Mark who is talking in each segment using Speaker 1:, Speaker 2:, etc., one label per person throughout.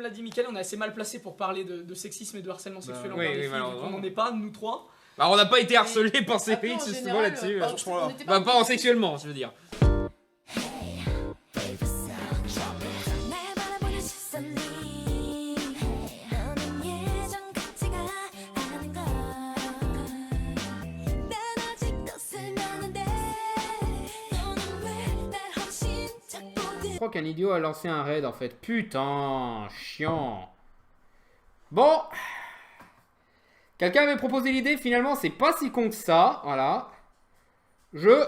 Speaker 1: l'a dit Mickaël, on est assez mal placé pour parler de sexisme et de harcèlement sexuel envers les filles, vu qu'on n'en est pas, nous trois.
Speaker 2: Bah, on n'a pas été harcelés par ces filles, c'est souvent là-dessus. Bah, pas en sexuellement, je veux dire. Je crois qu'un idiot a lancé un raid en fait. Putain, chiant. Bon. Quelqu'un avait proposé l'idée, finalement c'est pas si con que ça. Voilà. Je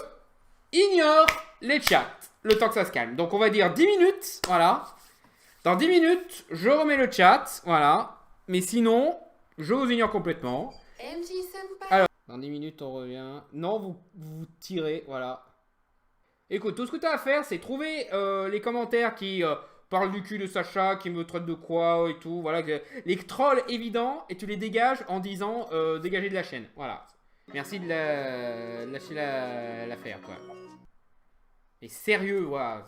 Speaker 2: ignore les chats. Le temps que ça se calme. Donc on va dire 10 minutes. Voilà. Dans 10 minutes, je remets le chat. Voilà. Mais sinon, je vous ignore complètement. Alors, dans 10 minutes on revient. Non, vous tirez. Voilà. Écoute, tout ce que tu as à faire, c'est trouver les commentaires qui parlent du cul de Sacha, qui me traitent de quoi et tout. Voilà, les trolls évidents, et tu les dégages en disant dégagez de la chaîne. Voilà. Merci de lâcher l'affaire, quoi. Mais sérieux, voilà.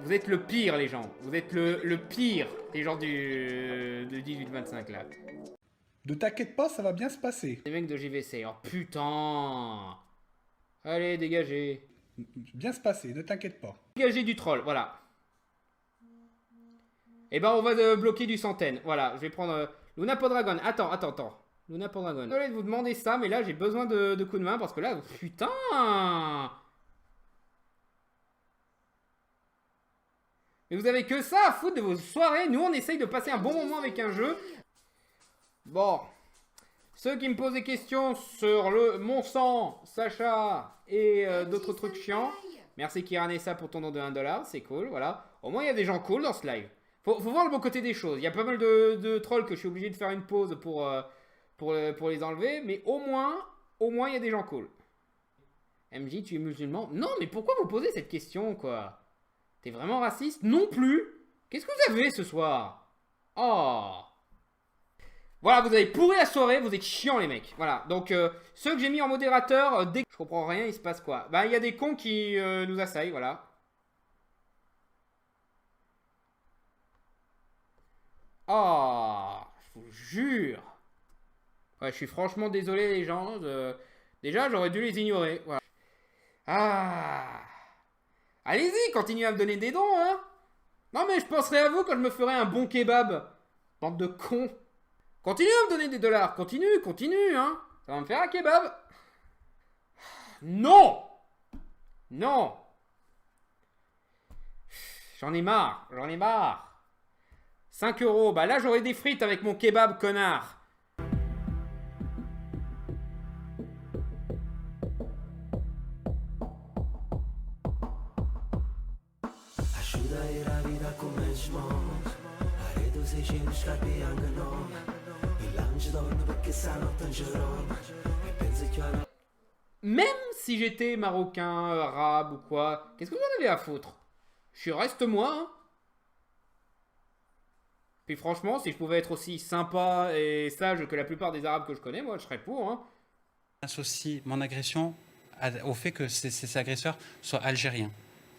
Speaker 2: Vous êtes le pire, les gens. Vous êtes le pire des gens de 18-25, là.
Speaker 3: Ne t'inquiète pas, ça va bien se passer.
Speaker 2: Les mecs de JVC. Oh putain. Allez, dégagez.
Speaker 3: Bien se passer, ne t'inquiète pas.
Speaker 2: Dégagez du troll, voilà. Et ben on va bloquer du centaine. Voilà, je vais prendre Luna Podragon. Attends. Luna Podragon. Désolé de vous demander ça, mais là j'ai besoin de coups de main parce que là, putain. Mais vous avez que ça à foutre de vos soirées. Nous on essaye de passer un bon moment avec un jeu. Bon. Ceux qui me posent des questions sur mon sang, Sacha et d'autres trucs chiants. Merci Kiranessa pour ton don de 1$, c'est cool, voilà. Au moins il y a des gens cool dans ce live. Faut voir le bon côté des choses. Il y a pas mal de trolls que je suis obligé de faire une pause pour les enlever. Mais au moins il y a des gens cool. MJ, tu es musulman? Non, mais pourquoi vous posez cette question, quoi? T'es vraiment raciste? Non plus. Qu'est-ce que vous avez ce soir? Oh. Voilà, vous avez pourri la soirée, vous êtes chiants les mecs. Voilà, donc ceux que j'ai mis en modérateur, dès que je comprends rien, il se passe quoi? Bah, il y a des cons qui nous assaillent, voilà. Oh, je vous jure. Ouais, je suis franchement désolé les gens. Déjà, j'aurais dû les ignorer, voilà. Ah. Allez-y, continuez à me donner des dons, hein. Non mais je penserai à vous quand je me ferai un bon kebab. Bande de cons. Continue à me donner des dollars, continue, hein. Ça va me faire un kebab. Non. Non. J'en ai marre. 5 €, bah là j'aurai des frites avec mon kebab, connard. Même si j'étais marocain, arabe ou quoi, qu'est-ce que vous en avez à foutre? Reste moi, hein. Puis franchement, si je pouvais être aussi sympa et sage que la plupart des arabes que je connais, moi je serais pour, hein.
Speaker 4: J'associe mon agression au fait que ces agresseurs soient algériens.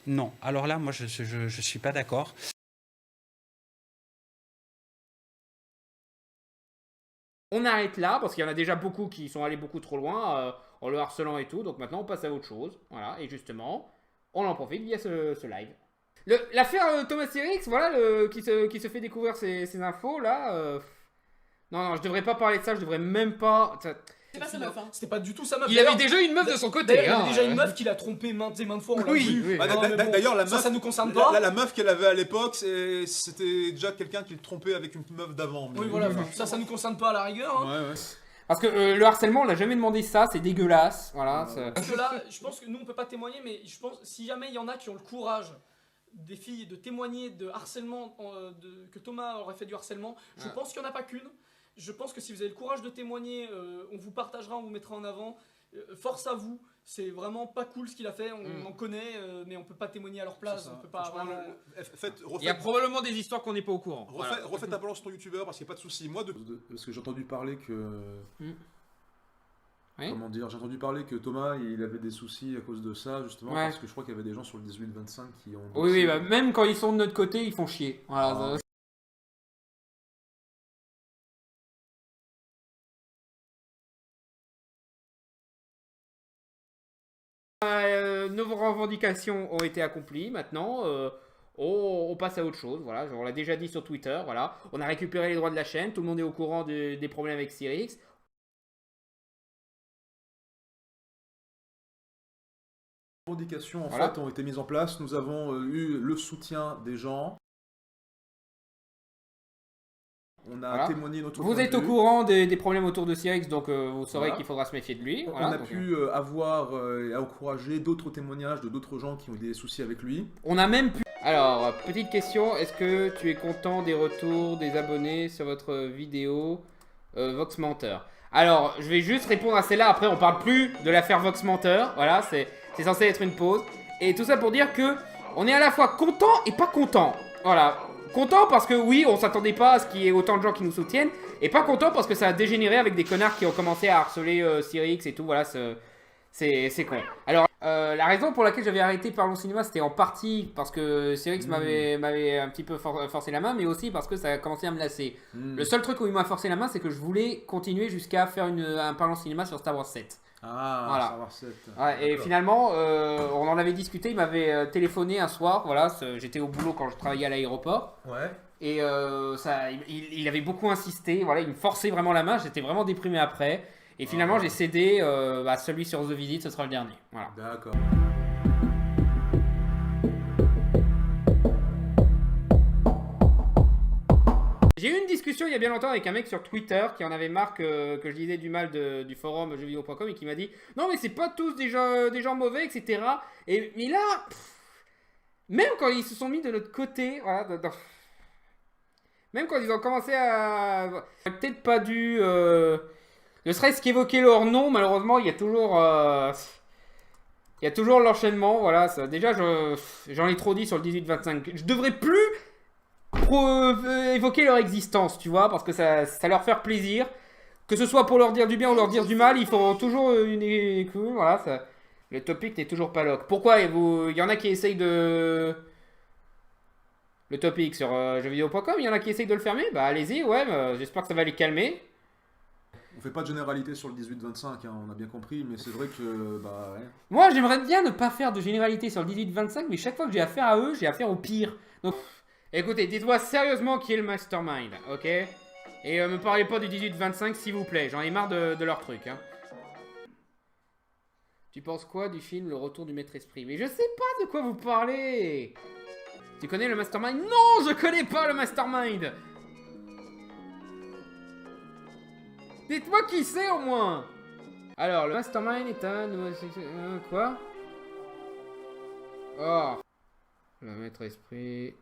Speaker 4: Non, alors là, moi je suis pas d'accord.
Speaker 2: On arrête là, parce qu'il y en a déjà beaucoup qui sont allés beaucoup trop loin en le harcelant et tout. Donc maintenant, on passe à autre chose. Voilà, et justement, on en profite via ce live. L'affaire Thomas Sirix, voilà, qui se fait découvrir ces infos, là. Non, je devrais pas parler de ça, je devrais même pas...
Speaker 1: C'était pas sa meuf, hein. C'était pas du tout sa meuf.
Speaker 2: Il avait déjà une meuf de son côté.
Speaker 1: Il y avait déjà une meuf qui l'a trompé maintes et maintes fois. On l'a vu.
Speaker 5: Bah, d'ailleurs, la meuf,
Speaker 1: ça nous concerne pas.
Speaker 5: La meuf qu'elle avait à l'époque, c'était déjà quelqu'un qui le trompait avec une meuf d'avant.
Speaker 1: Oui, voilà, ça nous concerne pas à la rigueur. Hein.
Speaker 5: Ouais.
Speaker 2: Parce que le harcèlement, on l'a jamais demandé ça, c'est dégueulasse. Voilà.
Speaker 1: Parce que là, je pense que nous, on peut pas témoigner, mais je pense si jamais il y en a qui ont le courage des filles de témoigner de harcèlement, que Thomas aurait fait du harcèlement, je pense qu'il n'y en a pas qu'une. Je pense que si vous avez le courage de témoigner, on vous partagera, on vous mettra en avant. Force à vous, c'est vraiment pas cool ce qu'il a fait, on en connaît, mais on peut pas témoigner à leur place. On peut pas, vraiment...
Speaker 2: Il y a probablement des histoires qu'on n'est pas au courant.
Speaker 5: Refais ta balance ton youtubeur parce qu'il n'y a pas de souci. Moi, parce que j'ai entendu parler que.
Speaker 2: Oui.
Speaker 5: Comment dire, j'ai entendu parler que Thomas, il avait des soucis à cause de ça, justement,
Speaker 2: Ouais.
Speaker 5: parce que je crois qu'il y avait des gens sur le 18-25 qui ont...
Speaker 2: Oui, oui, bah, même quand ils sont de notre côté, ils font chier. Voilà,
Speaker 5: Ah.
Speaker 2: ça- nos revendications ont été accomplies. Maintenant, on passe à autre chose. Voilà, on l'a déjà dit sur Twitter. Voilà, on a récupéré les droits de la chaîne. Tout le monde est au courant des problèmes avec Cyrix.
Speaker 5: Les revendications, en
Speaker 2: Voilà.
Speaker 5: fait, ont été mises en place. Nous avons eu le soutien des gens. On a
Speaker 2: Voilà.
Speaker 5: témoigné notre
Speaker 2: Vous
Speaker 5: point
Speaker 2: êtes
Speaker 5: de
Speaker 2: au
Speaker 5: vue.
Speaker 2: courant des problèmes autour de Cyrix, donc vous saurez
Speaker 5: Voilà.
Speaker 2: qu'il faudra se méfier de lui.
Speaker 5: On
Speaker 2: Voilà,
Speaker 5: a
Speaker 2: donc,
Speaker 5: pu avoir et encourager d'autres témoignages de d'autres gens qui ont eu des soucis avec lui.
Speaker 2: on a même pu... Alors, petite question, est-ce que tu es content des retours des abonnés sur votre vidéo Vox Menteur? Alors, je vais juste répondre à celle-là, après on parle plus de l'affaire Vox Menteur, voilà, c'est censé être une pause. Et tout ça pour dire que on est à la fois content et pas content. Voilà, content parce que oui, on s'attendait pas à ce qu'il y ait autant de gens qui nous soutiennent, et pas content parce que ça a dégénéré avec des connards qui ont commencé à harceler Cyrix et tout, voilà, c'est con. Alors, la raison pour laquelle j'avais arrêté Parlons Cinéma, c'était en partie parce que Cyrix m'avait un petit peu forcé la main, mais aussi parce que ça a commencé à me lasser. Le seul truc où il m'a forcé la main, c'est que je voulais continuer jusqu'à faire un Parlons Cinéma sur Star Wars 7.
Speaker 5: Ah,
Speaker 2: Voilà.
Speaker 5: Star Wars 7.
Speaker 2: Ouais, et
Speaker 5: D'accord.
Speaker 2: finalement, on en avait discuté, il m'avait téléphoné un soir, voilà, j'étais au boulot quand je travaillais à l'aéroport.
Speaker 5: Ouais.
Speaker 2: Et il avait beaucoup insisté, voilà, il me forçait vraiment la main, j'étais vraiment déprimé après. Et finalement,
Speaker 5: Ah.
Speaker 2: j'ai cédé, celui sur The Visit, ce sera le dernier. Voilà.
Speaker 5: D'accord.
Speaker 2: J'ai eu une discussion il y a bien longtemps avec un mec sur Twitter qui en avait marre que je disais du mal du forum jeuxvideo.com et qui m'a dit non mais c'est pas tous des gens mauvais, etc. Mais là, même quand ils se sont mis de notre côté, voilà, même quand ils ont commencé à... Peut-être pas dû... Ne serait-ce qu'évoquer leur nom, malheureusement, il y a toujours... Il y a toujours l'enchaînement, voilà. Déjà, j'en ai trop dit sur le 18-25. Je devrais plus évoquer leur existence, tu vois, parce que ça leur fait plaisir. Que ce soit pour leur dire du bien ou leur dire du mal, il faut toujours une voilà, le topic n'est toujours pas lock. Pourquoi il y en a qui essayent de... Le topic sur jeuxvideo.com, il y en a qui essayent de le fermer. Bah allez-y, ouais, j'espère que ça va les calmer.
Speaker 5: On fait pas de généralité sur le 18-25, hein, on a bien compris, mais c'est vrai que, bah, ouais.
Speaker 2: Moi, j'aimerais bien ne pas faire de généralité sur le 18-25, mais chaque fois que j'ai affaire à eux, j'ai affaire au pire. Donc, écoutez, dites-moi sérieusement qui est le mastermind, ok? Et me parlez pas du 18-25, s'il vous plaît, j'en ai marre de leur truc, hein. Tu penses quoi du film Le Retour du Maître Esprit? Mais je sais pas de quoi vous parlez. Tu connais le mastermind? Non, je connais pas le mastermind. Dites-moi qui c'est au moins. Alors, le mastermind est un... quoi? Oh. Le Maître Esprit...